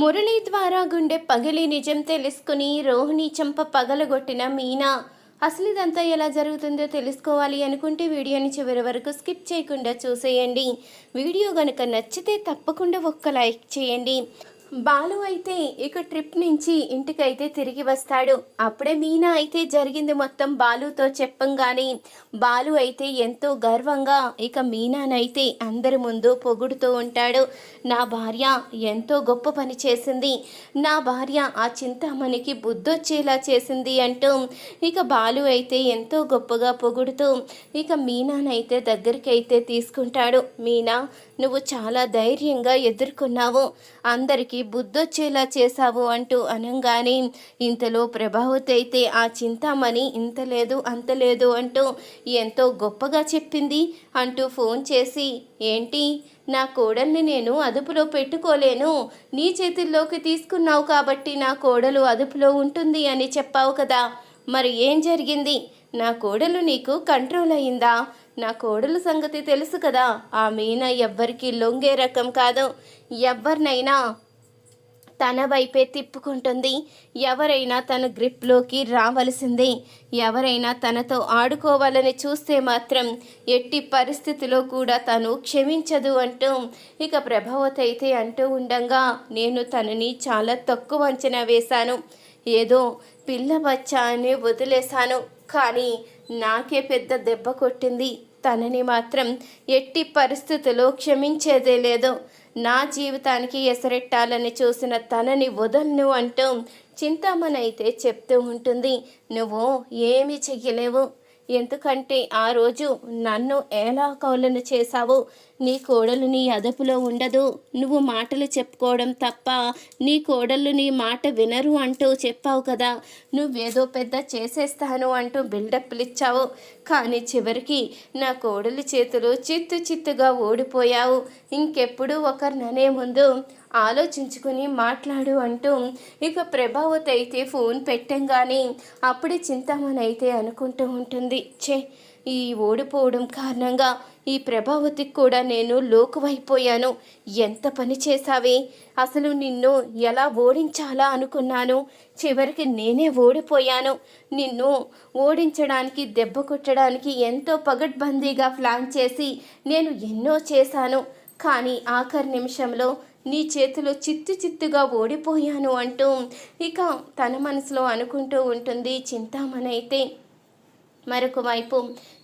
మురళి ద్వారా గుండె పగిలి నిజం తెలుసుకుని రోహిణి చంప పగలగొట్టిన మీనా. అసలు ఇదంతా ఎలా జరుగుతుందో తెలుసుకోవాలి అనుకుంటే వీడియోని చివరి వరకు స్కిప్ చేయకుండా చూసేయండి. వీడియో గనుక నచ్చితే తప్పకుండా ఒక్క లైక్ చేయండి. బాలు అయితే ఇక ట్రిప్ నుంచి ఇంటికైతే తిరిగి వస్తాడు. అప్పుడే మీనా అయితే జరిగింది మొత్తం బాలుతో చెప్పంగానే బాలు అయితే ఎంతో గర్వంగా ఇక మీనానైతే అందరి ముందు పొగుడుతూ ఉంటాడు. నా భార్య ఎంతో గొప్ప పని చేసింది, నా భార్య ఆ చింతామణికి బుద్ధొచ్చేలా చేసింది అంటూ ఇక బాలు అయితే ఎంతో గొప్పగా పొగుడుతూ ఇక మీనానైతే దగ్గరికి అయితే తీసుకుంటాడు. మీనా, నువ్వు చాలా ధైర్యంగా ఎదుర్కొన్నావు, అందరికీ బుద్ధొచ్చేలా చేశావు అంటూ అనంగానే ఇంతలో ప్రభావతి అయితే ఆ చింతామణి ఇంత లేదు అంత లేదు అంటూ ఎంతో గొప్పగా చెప్పింది అంటూ ఫోన్ చేసి, ఏంటి నా కోడల్ని నేను అదుపులో పెట్టుకోలేను, నీ చేతుల్లోకి తీసుకున్నావు కాబట్టి నా కోడలు అదుపులో ఉంటుంది అని చెప్పావు కదా, మరి ఏం జరిగింది? నా కోడలు నీకు కంట్రోల్ అయిందా? నా కోడలు సంగతి తెలుసు కదా, ఆ మీనా ఎవ్వరికి లొంగే రకం కాదు, ఎవరినైనా తన వైపే తిప్పుకుంటుంది, ఎవరైనా తన గ్రిప్లోకి రావలసిందే, ఎవరైనా తనతో ఆడుకోవాలని చూస్తే మాత్రం ఎట్టి పరిస్థితిలో కూడా తను క్షమించదు అంటూ ఇక ప్రభావతి అయితే అంటూ ఉండగా నేను తనని చాలా తక్కువ అంచనా వేశాను, ఏదో పిల్ల బచ్చా అని వదిలేశాను, కానీ నాకే పెద్ద దెబ్బ కొట్టింది, తనని మాత్రం ఎట్టి పరిస్థితుల్లో క్షమించేదే లేదు, నా జీవితానికి ఎసరెట్టాలని చూసిన తనని వదలను అంటూ చింతామణి అయితే చెప్తూ ఉంటుంది. నువ్వు ఏమీ చెయ్యలేవు, ఎందుకంటే ఆ రోజు నన్ను ఎలా కౌలన చేశావు, నీ కోడలు నీ అదుపులో ఉండదు, నువ్వు మాటలు చెప్పుకోవడం తప్ప నీ కోడళ్ళు నీ మాట వినరు అంటూ చెప్పావు కదా, నువ్వేదో పెద్ద చేసేస్తాను అంటూ బిల్డప్లు ఇచ్చావు, కానీ చివరికి నా కోడలి చేతులు చిత్తుగా ఓడిపోయావు, ఇంకెప్పుడు ఒకరిననే ముందు ఆలోచించుకుని మాట్లాడు అంటూ ఇక ప్రభావతి అయితే ఫోన్ పెట్టంగానే అప్పుడే చింతామణి అయితే అనుకుంటూ ఉంటుంది, ఈ ఓడిపోవడం కారణంగా ఈ ప్రభావతికి కూడా నేను లోకువైపోయాను, ఎంత పని చేశావే, అసలు నిన్ను ఎలా ఓడించాలా అనుకున్నాను, చివరికి నేనే ఓడిపోయాను, నిన్ను ఓడించడానికి దెబ్బ కొట్టడానికి ఎంతో పగడ్బందీగా ప్లాన్ చేసి నేను ఎన్నో చేశాను, కానీ ఆఖరి నిమిషంలో నీ చేతిలో చిత్తుగా ఓడిపోయాను అంటూ ఇక తన మనసులో అనుకుంటూ ఉంటుంది చింతామణి అయితే. మరొక వైపు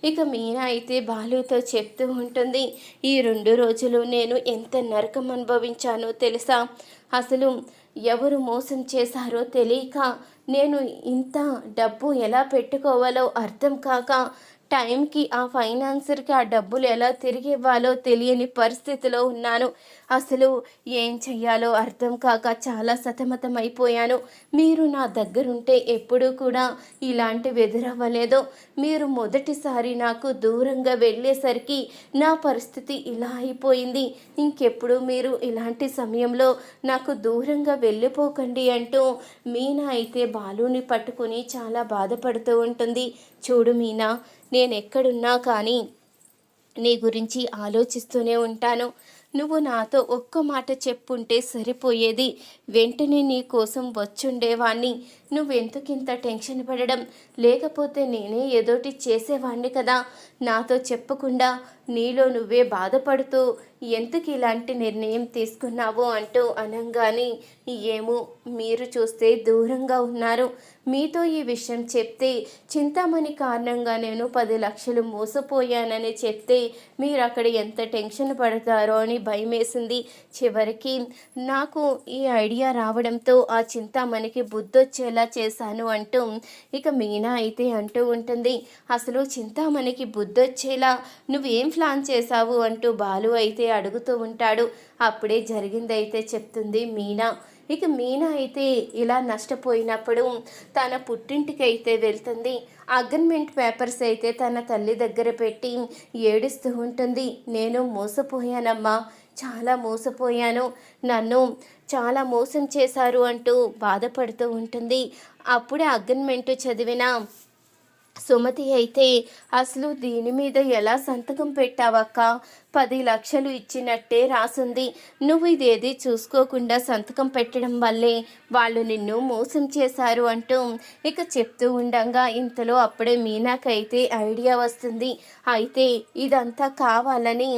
ఇక మీనా అయితే బాలుతో చెప్తూ ఉంటుంది, ఈ 2 రోజులు నేను ఎంత నరకం అనుభవించానో తెలుసా, అసలు ఎవరు మోసం చేశారో తెలియక నేను ఇంత డబ్బు ఎలా పెట్టుకోవాలో అర్థం కాక టైంకి ఆ ఫైనాన్సర్కి ఆ డబ్బులు ఎలా తిరిగి ఇవ్వాలో తెలియని పరిస్థితిలో ఉన్నాను, అసలు ఏం చెయ్యాలో అర్థం కాక చాలా సతమతమైపోయాను, మీరు నా దగ్గరుంటే ఎప్పుడూ కూడా ఇలాంటివి ఎదురవ్వలేదు, మీరు మొదటిసారి నాకు దూరంగా వెళ్ళేసరికి నా పరిస్థితి ఇలా అయిపోయింది, ఇంకెప్పుడు మీరు ఇలాంటి సమయంలో నాకు దూరంగా వెళ్ళిపోకండి అంటూ మీనా అయితే బాలుని పట్టుకుని చాలా బాధపడుతూ ఉంటుంది. చూడు మీనా, నేను ఎక్కడున్నా కానీ నీ గురించి ఆలోచిస్తూనే ఉంటాను, నువ్వు నాతో ఒక్క మాట చెప్పుంటే సరిపోయేది, వెంటనే నీ కోసం వచ్చుండేవాణ్ణి, నువ్వెందుకింత టెన్షన్ పడడం, లేకపోతే నేనే ఏదోటి చేసేవాణ్ణి కదా, నాతో చెప్పకుండా నీలో నువ్వే బాధపడుతూ ఎందుకు ఇలాంటి నిర్ణయం తీసుకున్నావు అంటూ అనంగానే, ఏమో మీరు చూస్తే దూరంగా ఉన్నారు, మీతో ఈ విషయం చెప్తే చింతామణి కారణంగా నేను 10 లక్షలు మోసపోయానని చెప్తే మీరు అక్కడ ఎంత టెన్షన్ పడతారో అని భయమేసింది, చివరికి నాకు ఈ ఐడియా రావడంతో ఆ చింతామణికి బుద్ధొచ్చేలా చేశాను అంటూ ఇక మీనా అయితే అంటూ ఉంటుంది. అసలు చింతామణికి బుద్ధొచ్చేలా నువ్వేం ప్లాన్ చేశావు అంటూ బాలు అయితే అడుగుతూ ఉంటాడు. అప్పుడే జరిగిందైతే చెప్తుంది మీనా. ఇక మీనా అయితే ఇలా నష్టపోయినప్పుడు తన పుట్టింటికి అయితే వెళ్తుంది. అగ్రిమెంట్ పేపర్స్ అయితే తన తల్లి దగ్గర పెట్టి ఏడుస్తూ ఉంటుంది. నేను మోసపోయానమ్మా, చాలా మోసపోయాను, నన్ను చాలా మోసం చేశారు అంటూ బాధపడుతూ ఉంటుంది. అప్పుడే అగ్రిమెంట్ చదివిన సుమతి అయితే, అసలు దీని మీద ఎలా సంతకం పెట్టావక్క, 10 లక్షలు ఇచ్చినట్టే రాసుంది. నువ్వు ఇదేది చూసుకోకుండా సంతకం పెట్టడం వల్లే వాళ్ళు నిన్ను మోసం చేశారు అంటూ ఇక చెప్తూ ఉండంగా ఇంతలో అప్పుడే మీనాకైతే ఐడియా వస్తుంది. అయితే ఇదంతా కావాలని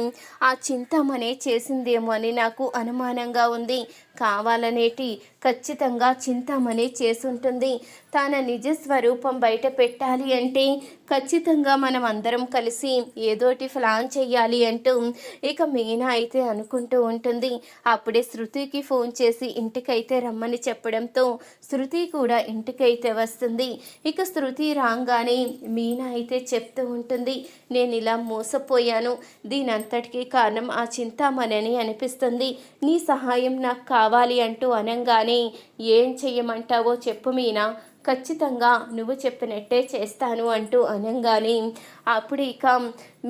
ఆ చింతామణే చేసిందేమో అని నాకు అనుమానంగా ఉంది. కావాలనేటి ఖచ్చితంగా చింతామణి చేసుంటుంది. తన నిజ స్వరూపం బయట పెట్టాలి అంటే ఖచ్చితంగా మనం అందరం కలిసి ఏదోటి ప్లాన్ చెయ్యాలి అంటూ ఇక మీనా అయితే అనుకుంటూ ఉంటుంది. అప్పుడే శృతికి ఫోన్ చేసి ఇంటికైతే రమ్మని చెప్పడంతో శృతి కూడా ఇంటికైతే వస్తుంది. ఇక శృతి రాగానే మీనా అయితే చెప్తూ ఉంటుంది, నేను ఇలా మోసపోయాను, దీనంతటికీ కారణం ఆ చింతామణి అని అనిపిస్తుంది. నీ సహాయం నాకు కావాలి అంటూ అనంగానే ఏం చెయ్యమంటావో చెప్పు మీనా, ఖచ్చితంగా నువ్వు చెప్పినట్టే చేస్తాను అంటూ అనంగానే అప్పుడు ఇక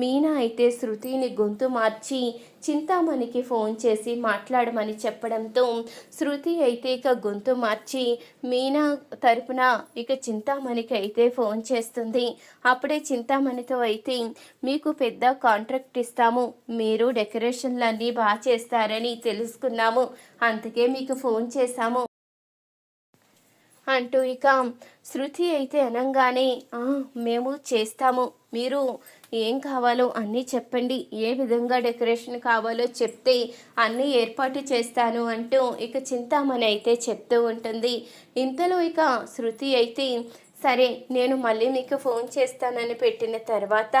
మీనా అయితే శృతిని గొంతు మార్చి చింతామణికి ఫోన్ చేసి మాట్లాడమని చెప్పడంతో శృతి అయితే ఇక గొంతు మార్చి మీనా తరపున ఇక చింతామణికి అయితే ఫోన్ చేస్తుంది. అప్పుడే చింతామణితో అయితే మీకు పెద్ద కాంట్రాక్ట్ ఇస్తాము, మీరు డెకరేషన్లన్నీ బాగా చేస్తారని తెలుసుకున్నాము, అందుకే మీకు ఫోన్ చేశాము అంటూ ఇక శృతి అయితే అనంగానే మేము చేస్తాము, మీరు ఏం కావాలో అన్నీ చెప్పండి, ఏ విధంగా డెకరేషన్ కావాలో చెప్తే అన్నీ ఏర్పాటు చేస్తాను అంటూ ఇక చింతామణి అయితే చెప్తూ ఉంటుంది. ఇంతలో ఇక శృతి అయితే సరే నేను మళ్ళీ మీకు ఫోన్ చేస్తానని పెట్టిన తర్వాత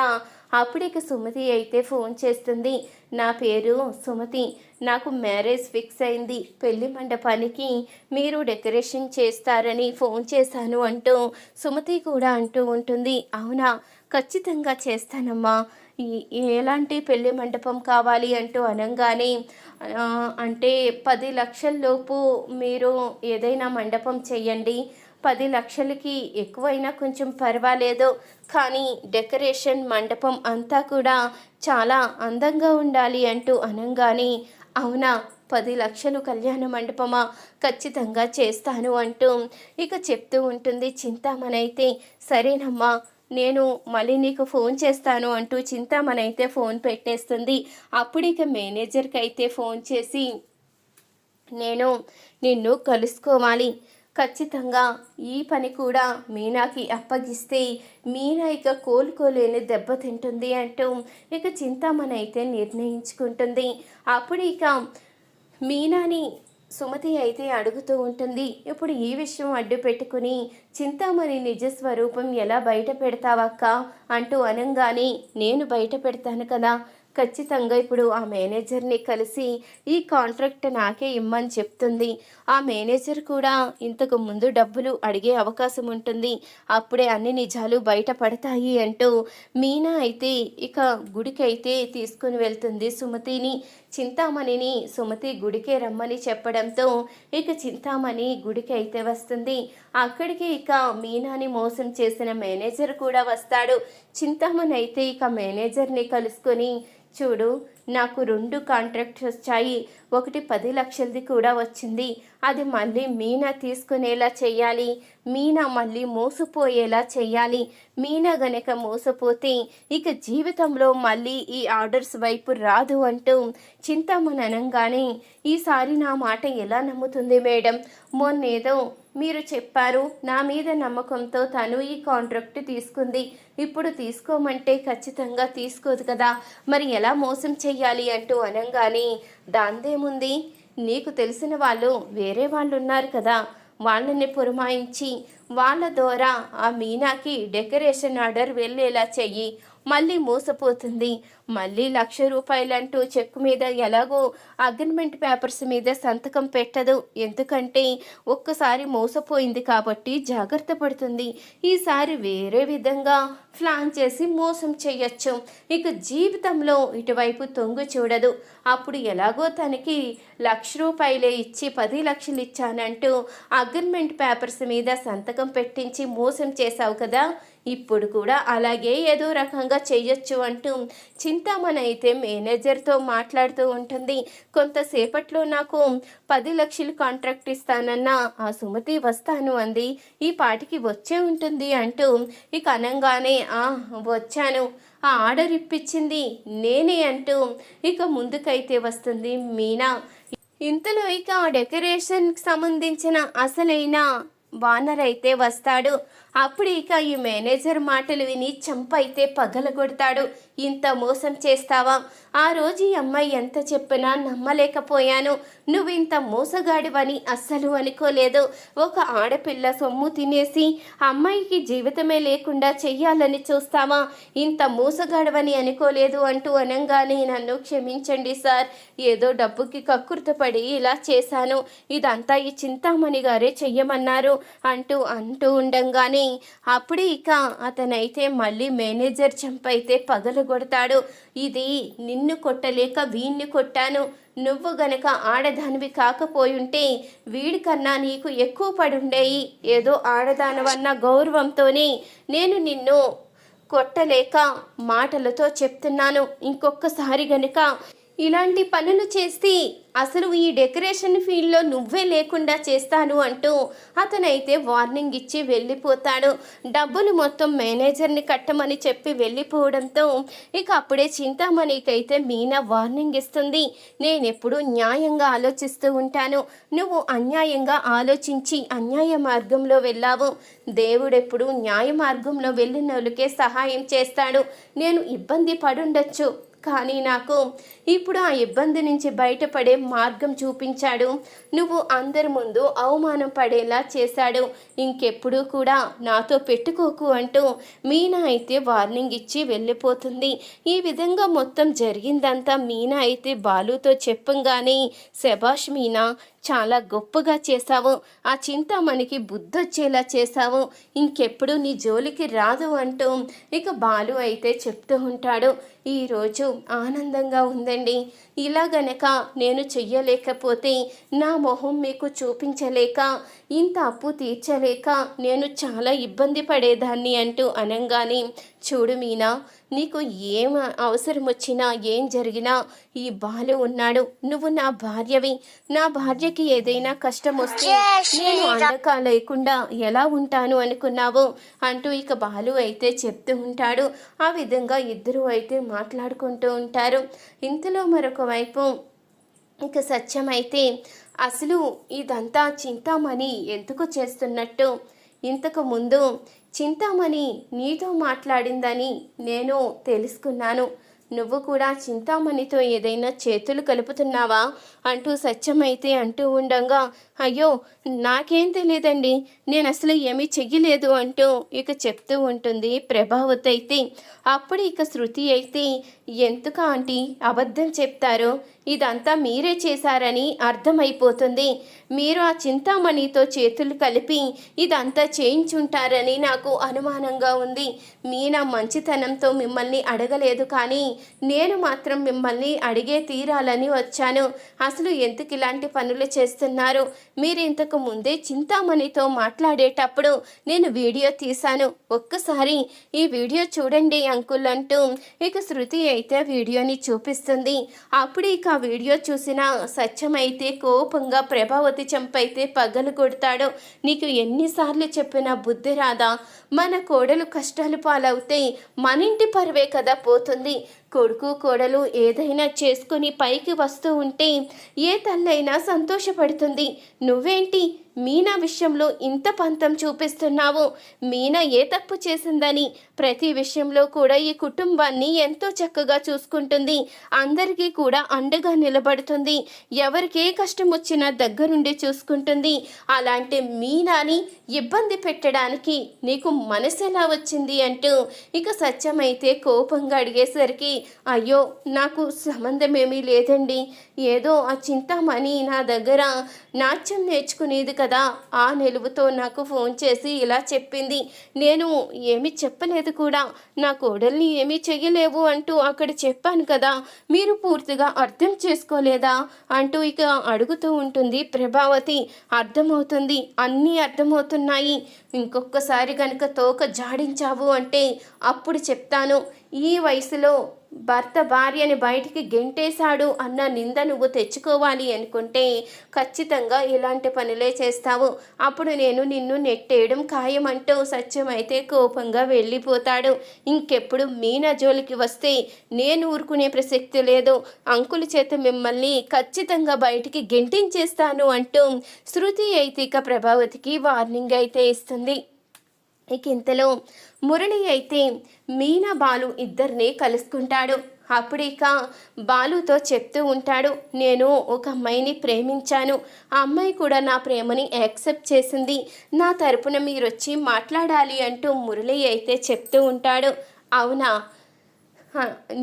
అప్పుడు ఇక సుమతి అయితే ఫోన్ చేస్తుంది. నా పేరు సుమతి, నాకు మ్యారేజ్ ఫిక్స్ అయింది, పెళ్లి మండపానికి మీరు డెకరేషన్ చేస్తారని ఫోన్ చేశాను అంటూ సుమతి కూడా అంటూ ఉంటుంది. అవునా, ఖచ్చితంగా చేస్తానమ్మా, ఎలాంటి పెళ్లి మండపం కావాలి అంటూ అనంగానే అంటే 10 లక్షల లోపు మీరు ఏదైనా మండపం చెయ్యండి, 10 లక్షలకి ఎక్కువైనా కొంచెం పర్వాలేదు, కానీ డెకరేషన్ మండపం అంతా కూడా చాలా అందంగా ఉండాలి అంటూ అనంగానే అవునా, 10 లక్షలు కళ్యాణ మండపమా, ఖచ్చితంగా చేస్తాను అంటూ ఇక చెప్తూ ఉంటుంది. చింతామణి అయితే సరేనమ్మా, నేను మళ్ళీ నీకు ఫోన్ చేస్తాను అంటూ చింతామణి అయితే ఫోన్ పెట్టేస్తుంది. అప్పుడు ఇక మేనేజర్కి అయితే ఫోన్ చేసి నేను నిన్ను కలుసుకోవాలి, ఖచ్చితంగా ఈ పని కూడా మీనాకి అప్పగిస్తే మీనా ఇక కోలుకోలేని దెబ్బతింటుంది అంటూ ఇక చింతామణి అయితే నిర్ణయించుకుంటుంది. అప్పుడు ఇక మీనాని సుమతి అయితే అడుగుతూ ఉంటుంది, ఇప్పుడు ఈ విషయం అడ్డు పెట్టుకుని చింతామణి నిజ స్వరూపం ఎలా బయట పెడతావక్క అంటూ అనంగానే నేను బయట పెడతాను కదా, ఖచ్చితంగా ఇప్పుడు ఆ మేనేజర్ని కలిసి ఈ కాంట్రాక్ట్ నాకే ఇమ్మని చెప్తుంది. ఆ మేనేజర్ కూడా ఇంతకు ముందు డబ్బులు అడిగే అవకాశం ఉంటుంది, అప్పుడే అన్ని నిజాలు బయటపడతాయి అంటూ మీనా అయితే ఇక గుడికైతే తీసుకుని వెళ్తుంది సుమతిని. చింతామణిని సుమతి గుడికే రమ్మని చెప్పడంతో ఇక చింతామణి గుడికి అయితే వస్తుంది. అక్కడికి ఇక మీనాని మోసం చేసిన మేనేజర్ కూడా వస్తాడు. చింతామణి అయితే ఇక మేనేజర్ని కలుసుకొని చూడు, నాకు 2 కాంట్రాక్ట్స్ వచ్చాయి, ఒకటి 10 లక్షలది కూడా వచ్చింది, అది మళ్ళీ మీనా తీసుకునేలా చెయ్యాలి, మీనా మళ్ళీ మోసపోయేలా చెయ్యాలి, మీనా గనక మోసపోతే ఇక జీవితంలో మళ్ళీ ఈ ఆర్డర్స్ వైపు రాదు అంటూ చింతామణి అనంగానే ఈసారి నా మాట ఎలా నమ్ముతుంది మేడం, మొన్నేదో మీరు చెప్పారు, నా మీద నమ్మకంతో తను ఈ కాంట్రాక్ట్ తీసుకుంది, ఇప్పుడు తీసుకోమంటే ఖచ్చితంగా తీసుకోదు కదా, మరి ఎలా మోసం చెయ్యాలి అంటూ అనంగానే దాందేముంది, నీకు తెలిసిన వాళ్ళు వేరే వాళ్ళు ఉన్నారు కదా, వాళ్ళని పురమాయించి వాళ్ళ ద్వారా ఆ మీనాకి డెకరేషన్ ఆర్డర్ వెళ్ళేలా చెయ్యి, మళ్ళీ మోసపోతుంది, మళ్ళీ ₹1,00,000 చెక్కు మీద ఎలాగో అగ్రిమెంట్ పేపర్స్ మీద సంతకం పెట్టదు, ఎందుకంటే ఒక్కసారి మోసపోయింది కాబట్టి జాగ్రత్త పడుతుంది, ఈసారి వేరే విధంగా ప్లాన్ చేసి మోసం చేయొచ్చు, ఇక జీవితంలో ఇటువైపు తొంగు చూడదు, అప్పుడు ఎలాగో తనకి ₹1,00,000 ఇచ్చి 10 లక్షలు ఇచ్చానంటూ అగ్రిమెంట్ పేపర్స్ మీద సంతకం పెట్టించి మోసం చేశావు కదా, ఇప్పుడు కూడా అలాగే ఏదో రకంగా చెయ్యొచ్చు అంటూ చింతామణి అయితే మేనేజర్తో మాట్లాడుతూ ఉంటుంది. కొంతసేపట్లో నాకు 10 లక్షలు కాంట్రాక్ట్ ఇస్తానన్న ఆ సుమతి వస్తాను అంది, ఈ పాటికి వచ్చే ఉంటుంది అంటూ ఇక అనంగానే వచ్చాను, ఆ ఆర్డర్ ఇప్పించింది నేనే అంటూ ఇక ముందుకైతే వస్తుంది మీనా. ఇంతలో ఇక ఆ డెకరేషన్కి సంబంధించిన అసలైన వానర్ అయితే వస్తాడు. అప్పుడు ఇక ఈ మేనేజర్ మాటలు విని చంప అయితే పగలగొడతాడు. ఇంత మోసం చేస్తావా? ఆ రోజు ఈ అమ్మాయి ఎంత చెప్పినా నమ్మలేకపోయాను. నువ్వు ఇంత మోసగాడివని అస్సలు అనుకోలేదు. ఒక ఆడపిల్ల సొమ్ము తినేసి అమ్మాయికి జీవితమే లేకుండా చెయ్యాలని చూస్తావా? ఇంత మోసగాడివని అనుకోలేదు అంటూ అనంగానే నన్ను క్షమించండి సార్, ఏదో డబ్బుకి కక్కుర్తపడి ఇలా చేశాను, ఇదంతా ఈ చింతామణి గారే చెయ్యమన్నారు అంటూ ఉండంగానే అప్పుడే ఇక అతనైతే మళ్ళీ మేనేజర్ చంపైతే పగలగొడతాడు. ఇది నిన్ను కొట్టలేక వీణ్ణి కొట్టాను. నువ్వు గనక ఆడదానివి కాకపోయుంటే వీడికన్నా నీకు ఎక్కువ పడుండేయి. ఏదో ఆడదానవన్న గౌరవంతోనే నేను నిన్ను కొట్టలేక మాటలతో చెప్తున్నాను. ఇంకొకసారి గనక ఇలాంటి పనులు చేసి అసలు ఈ డెకరేషన్ ఫీల్డ్లో నువ్వే లేకుండా చేస్తాను అంటూ అతనైతే వార్నింగ్ ఇచ్చి వెళ్ళిపోతాడు. డబ్బులు మొత్తం మేనేజర్ని కట్టమని చెప్పి వెళ్ళిపోవడంతో ఇక అప్పుడే చింతామణికైతే మీనా వార్నింగ్ ఇస్తుంది. నేనెప్పుడు న్యాయంగా ఆలోచిస్తూ ఉంటాను, నువ్వు అన్యాయంగా ఆలోచించి అన్యాయ మార్గంలో వెళ్ళావు. దేవుడెప్పుడు న్యాయ మార్గంలో వెళ్ళిన వాళ్ళకే సహాయం చేస్తాడు. నేను ఇబ్బంది పడుండొచ్చు, కానీ నాకు ఇప్పుడు ఆ ఇబ్బంది నుంచి బయటపడే మార్గం చూపించాడు. నువ్వు అందరి ముందు అవమానం పడేలా చేశాడు. ఇంకెప్పుడు కూడా నాతో పెట్టుకోకు అంటూ మీనా అయితే వార్నింగ్ ఇచ్చి వెళ్ళిపోతుంది. ఈ విధంగా మొత్తం జరిగిందంతా మీనా అయితే బాలుతో చెప్పంగానే, శభాష్ మీనా, చాలా గొప్పగా చేశావు. ఆ చింతామణికి బుద్ధొచ్చేలా చేశావు. ఇంకెప్పుడు నీ జోలికి రాదు అంటూ ఇక బాలు అయితే చెప్తూ ఉంటాడు. ఈరోజు ఆనందంగా ఉందండి. ఇలా గనక నేను చెయ్యలేకపోతే, నా మొహం మీకు చూపించలేక, ఇంత అప్పు తీర్చలేక నేను చాలా ఇబ్బంది పడేదాన్ని అంటూ అనంగానే, చూడు మీనా, నీకు ఏం అవసరం వచ్చినా ఏం జరిగినా ఈ బాలు ఉన్నాడు. నువ్వు నా భార్యవి. నా భార్యకి ఏదైనా కష్టం వస్తే నేను అండగా లేకుండా ఎలా ఉంటాను అనుకున్నావు అంటూ ఇక బాలు అయితే చెప్తూ ఉంటాడు. ఆ విధంగా ఇద్దరు అయితే మాట్లాడుకుంటూ ఉంటారు. ఇంతలో మరొక వైపు ఇక సత్యం అయితే అసలు ఇదంతా చింతామణి ఎందుకు చేస్తున్నట్టు, ఇంతకు ముందు చింతామణి నీతో మాట్లాడిందని నేను తెలుసుకున్నాను. నువ్వు కూడా చింతామణితో ఏదైనా చేతులు కలుపుతున్నావా అంటూ సత్యమైతే అంటూ ఉండగా, అయ్యో నాకేం తెలియదండి, నేను అసలు ఏమీ చెయ్యలేదు అంటూ ఇక చెప్తూ ఉంటుంది ప్రభావతి అయితే. అప్పుడు ఇక శృతి అయితే, ఎందుకు ఆంటీ అబద్ధం చెప్తారో, ఇదంతా మీరే చేశారని అర్థమైపోతుంది. మీరు ఆ చింతామణితో చేతులు కలిపి ఇదంతా చేయించుంటారని నాకు అనుమానంగా ఉంది. మీనా మంచితనంతో మిమ్మల్ని అడగలేదు, కానీ నేను మాత్రం మిమ్మల్ని అడిగే తీరాలని వచ్చాను. అసలు ఎందుకు ఇలాంటి పనులు చేస్తున్నారు? మీరు ఇంతకు ముందే చింతామణితో మాట్లాడేటప్పుడు నేను వీడియో తీశాను, ఒక్కసారి ఈ వీడియో చూడండి అంకుల్ అంటూ ఇక శృతి అయితే వీడియోని చూపిస్తుంది. అప్పుడు ఇక ఆ వీడియో చూసిన సత్యం అయితే కోపంగా ప్రభావతి చంపైతే పగలు కొడతాడు. నీకు ఎన్నిసార్లు చెప్పినా బుద్ధి రాదా? మన కోడలు కష్టాలు పాలవుతే మన ఇంటి పరువే కదా పోతుంది. కొడుకు కోడలు ఏదైనా చేసుకుని పైకి వస్తూ ఉంటే ఏ తల్లైనా సంతోషపడుతుంది. నువ్వేంటి మీనా విషయంలో ఇంత పంతం చూపిస్తున్నావు? మీనా ఏ తప్పు చేసిందని ప్రతి విషయంలో కూడా ఈ కుటుంబాన్ని ఎంతో చక్కగా చూసుకుంటుంది. అందరికీ కూడా అండగా నిలబడుతుంది. ఎవరికి ఏ కష్టం వచ్చినా దగ్గరుండి చూసుకుంటుంది. అలాంటి మీనాని ఇబ్బంది పెట్టడానికి నీకు మనసు ఎలా వచ్చింది అంటూ ఇక సత్యమైతే కోపంగా అడిగేసరికి, అయ్యో నాకు సంబంధమేమీ లేదండి, ఏదో ఆ చింతామణి నా దగ్గర నాట్యం నేర్చుకునేది కదా, ఆ నిలువుతో నాకు ఫోన్ చేసి ఇలా చెప్పింది. నేను ఏమీ చెప్పలేదు కూడా, నా కోడల్ని ఏమీ చెయ్యలేవు అంటూ అక్కడ చెప్పాను కదా, మీరు పూర్తిగా అర్థం చేసుకోలేదా అంటూ ఇక అడుగుతూ ఉంటుంది ప్రభావతి. అర్థమవుతుంది, అన్నీ అర్థమవుతున్నాయి. ఇంకొకసారి కనుక తోక జాడించావు అంటే అప్పుడు చెప్తాను. ఈ వయసులో భర్త భార్యని బయటికి గెంటేశాడు అన్న నింద నువ్వు తెచ్చుకోవాలి అనుకుంటే ఖచ్చితంగా ఇలాంటి పనులే చేస్తావు. అప్పుడు నేను నిన్ను నెట్టేయడం ఖాయమంటూ సత్యమైతే కోపంగా వెళ్ళిపోతాడు. ఇంకెప్పుడు మీనా జోలికి వస్తే నేను ఊరుకునే ప్రసక్తి లేదు. అంకుల చేత మిమ్మల్ని ఖచ్చితంగా బయటికి గెంటించేస్తాను అంటూ శృతి అయితే ఇక ప్రభావతికి వార్నింగ్ అయితే ఇస్తుంది. ఇక ఇంతలో మురళి అయితే మీనా బాలు ఇద్దరిని కలుసుకుంటాడు. అప్పుడు ఇక బాలుతో చెప్తూ ఉంటాడు, నేను ఒక అమ్మాయిని ప్రేమించాను, ఆ అమ్మాయి కూడా నా ప్రేమని యాక్సెప్ట్ చేసింది, నా తరపున మీరు వచ్చి మాట్లాడాలి అంటూ మురళి అయితే చెప్తూ ఉంటాడు. అవునా,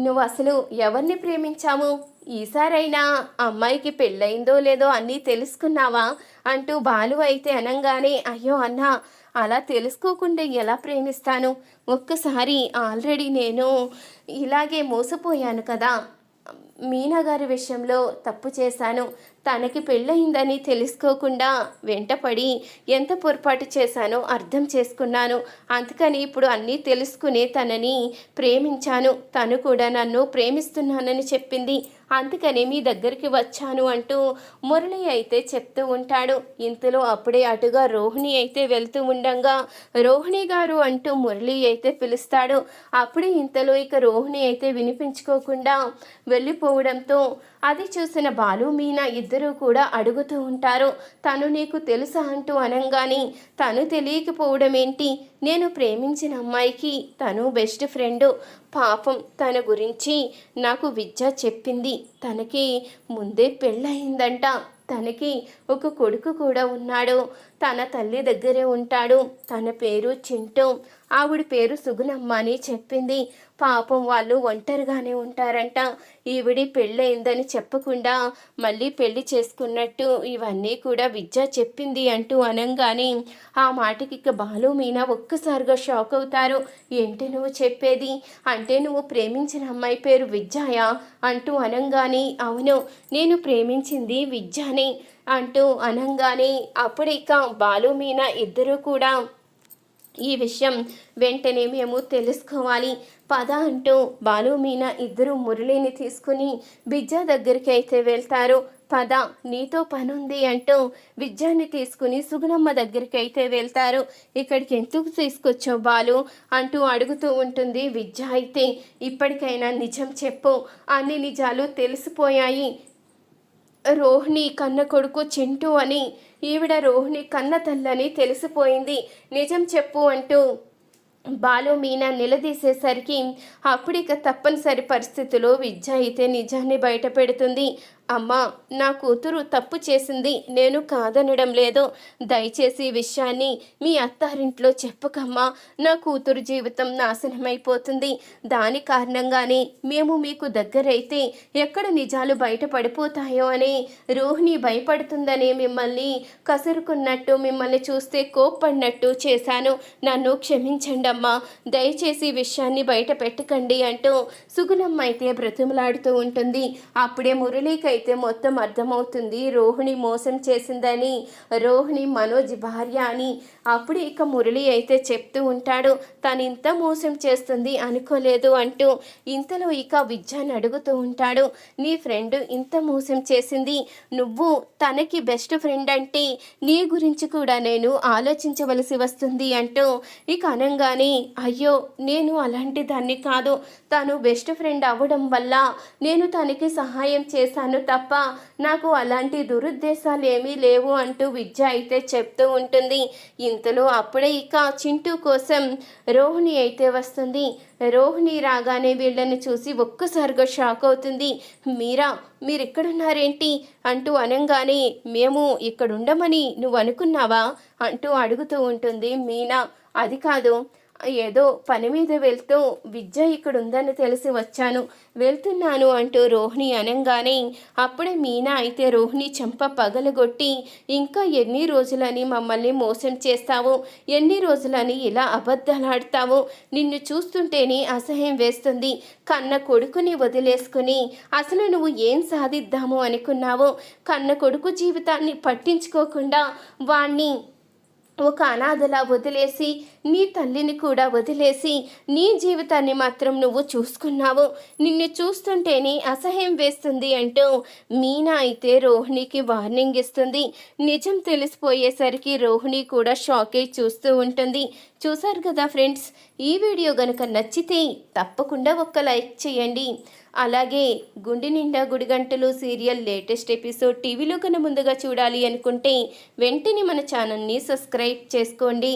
నువ్వు అసలు ఎవరిని ప్రేమించావు, ఈసారైనా అమ్మాయికి పెళ్ళయిందో లేదో అన్నీ తెలుసుకున్నావా అంటూ బాలు అయితే అనగానే, అయ్యో అన్నా, అలా తెలుసుకోకుండా ఎలా ప్రేమిస్తాను, ఒక్కసారి ఆల్రెడీ నేను ఇలాగే మోసపోయాను కదా, మీనా గారి విషయంలో తప్పు చేశాను, తనకి పెళ్ళయిందని తెలుసుకోకుండా వెంటపడి ఎంత పొరపాటు చేశానో అర్థం చేసుకున్నాను, అందుకని ఇప్పుడు అన్నీ తెలుసుకుని తనని ప్రేమించాను, తను కూడా నన్ను ప్రేమిస్తున్నానని చెప్పింది, అందుకని మీ దగ్గరికి వచ్చాను అంటూ మురళి అయితే చెప్తూ ఉంటాడు. ఇంతలో అప్పుడే అటుగా రోహిణి అయితే వెళ్తూ ఉండగా రోహిణి గారు అంటూ మురళి అయితే పిలుస్తాడు. అప్పుడే ఇంతలో ఇక రోహిణి అయితే వినిపించుకోకుండా వెళ్ళిపోవడంతో అది చూసిన బాలు మీనా ఇద్దరూ కూడా అడుగుతూ ఉంటారు, తను నీకు తెలుసా అంటూ అనగానే, తను తెలియకపోవడం ఏంటి, నేను ప్రేమించిన అమ్మాయికి తను బెస్ట్ ఫ్రెండు, పాపం తన గురించి నాకు విద్య చెప్పింది, తనకి ముందే పెళ్ళయిందంట, తనకి ఒక కొడుకు కూడా ఉన్నాడు, తన తల్లి దగ్గరే ఉంటాడు, తన పేరు చింటూ, ఆవిడ పేరు సుగుణమ్మ అని చెప్పింది, పాపం వాళ్ళు ఒంటరిగానే ఉంటారంట, ఈవిడి పెళ్ళయిందని చెప్పకుండా మళ్ళీ పెళ్లి చేసుకున్నట్టు ఇవన్నీ కూడా విద్య చెప్పింది అంటూ అనగానే ఆ మాటకి ఇక బాలు మీనా ఒక్కసారిగా షాక్ అవుతారు. ఏంటి నువ్వు చెప్పేది, అంటే నువ్వు ప్రేమించిన అమ్మాయి పేరు విద్యయా అంటూ అనగానే, అవును నేను ప్రేమించింది విద్యని అంటూ అనగానే అప్పుడు ఇక బాలు మీనా ఇద్దరూ కూడా ఈ విషయం వెంటనే మేము తెలుసుకోవాలి పద అంటూ బాలు మీనా ఇద్దరు మురళిని తీసుకుని విద్య దగ్గరికి అయితే వెళ్తారు. పద నీతో పనుంది అంటూ విద్యాన్ని తీసుకుని సుగుణమ్మ దగ్గరికి అయితే వెళ్తారు. ఇక్కడికి ఎందుకు తీసుకొచ్చావు బాలు అంటూ అడుగుతూ ఉంటుంది విద్య. అయితే ఇప్పటికైనా నిజం చెప్పు, అన్ని నిజాలు తెలిసిపోయాయి, రోహిణి కన్న కొడుకు చింటూ అని, ఈవిడ రోహిణి కన్న తల్లని తెలిసిపోయింది, నిజం చెప్పు అంటూ బాలు మీనా నిలదీసేసరికి అప్పుడిక తప్పనిసరి పరిస్థితిలో విద్య అయితే నిజాన్ని బయట పెడుతుంది. అమ్మా, నా కూతురు తప్పు చేసింది, నేను కాదనడం లేదు, దయచేసి ఈ విషయాన్ని మీ అత్తారింట్లో చెప్పకమ్మా, నా కూతురు జీవితం నాశనమైపోతుంది, దాని కారణంగానే మేము మీకు దగ్గరైతే ఎక్కడ నిజాలు బయటపడిపోతాయో అని రోహిణి భయపడుతుందని మిమ్మల్ని కసురుకున్నట్టు, మిమ్మల్ని చూస్తే కోప్పడినట్టు చేశాను, నన్ను క్షమించండమ్మా, దయచేసి ఈ విషయాన్ని బయట పెట్టకండి అంటూ సుగుణమ్మ అయితే బ్రతిమలాడుతూ ఉంటుంది. అప్పుడే మురళీకై అయితే మొత్తం అర్థమవుతుంది రోహిణి మోసం చేసిందని, రోహిణి మనోజ్ భార్య అని. అప్పుడు ఇక మురళి అయితే చెప్తూ ఉంటాడు, తను ఇంత మోసం చేస్తుంది అనుకోలేదు అంటూ. ఇంతలో ఇక విద్యను అడుగుతూ ఉంటాడు, నీ ఫ్రెండ్ ఇంత మోసం చేసింది, నువ్వు తనకి బెస్ట్ ఫ్రెండ్ అంటే నీ గురించి కూడా నేను ఆలోచించవలసి వస్తుంది అంటూ ఇక అనగానే, అయ్యో నేను అలాంటి దాన్ని కాదు, తను బెస్ట్ ఫ్రెండ్ అవ్వడం వల్ల నేను తనకి సహాయం చేశాను తప్ప నాకు అలాంటి దురుద్దేశాలు ఏమీ లేవు అంటూ విద్య అయితే చెప్తూ ఉంటుంది. ఇంతలో అప్పుడే ఇక చింటూ కోసం రోహిణి అయితే వస్తుంది. రోహిణి రాగానే వీళ్ళని చూసి ఒక్కసారిగా షాక్ అవుతుంది. మీరు ఇక్కడున్నారేంటి అంటూ అనగానే, మేము ఇక్కడుండమని నువ్వు అనుకున్నావా అంటూ అడుగుతూ ఉంటుంది మీనా. అది కాదు, ఏదో పని మీద వెళ్తూ విద్య ఇక్కడ ఉందని తెలిసి వచ్చాను, వెళ్తున్నాను అంటూ రోహిణి అనగానే అప్పుడే మీనా అయితే రోహిణి చెంప పగలగొట్టి, ఇంకా ఎన్ని రోజులని మమ్మల్ని మోసం చేస్తావు, ఎన్ని రోజులని ఇలా అబద్ధాలాడతావు, నిన్ను చూస్తుంటేనే అసహ్యం వేస్తుంది, కన్న కొడుకుని వదిలేసుకుని అసలు నువ్వు ఏం సాధిద్దాము అనుకున్నావు, కన్న కొడుకు జీవితాన్ని పట్టించుకోకుండా వాణ్ణి ఒక అనాథలా వదిలేసి నీ తల్లిని కూడా వదిలేసి నీ జీవితాన్ని మాత్రం నువ్వు చూసుకున్నావు. నిన్ను చూస్తుంటేనే అసహ్యం వేస్తుంది అంటూ మీనా అయితే రోహిణికి వార్నింగ్ ఇస్తుంది. నిజం తెలిసిపోయేసరికి రోహిణి కూడా షాక్ అయి చూస్తూ ఉంటుంది. చూసారు కదా ఫ్రెండ్స్, ఈ వీడియో గనుక నచ్చితే తప్పకుండా ఒక్క లైక్ చేయండి. అలాగే గుండె నిండా గుడిగంటలు సీరియల్ లేటెస్ట్ ఎపిసోడ్ టీవీలో కన్నా ముందుగా చూడాలి అనుకుంటే వెంటనే మన ఛానల్ని సబ్స్క్రైబ్ చేసుకోండి.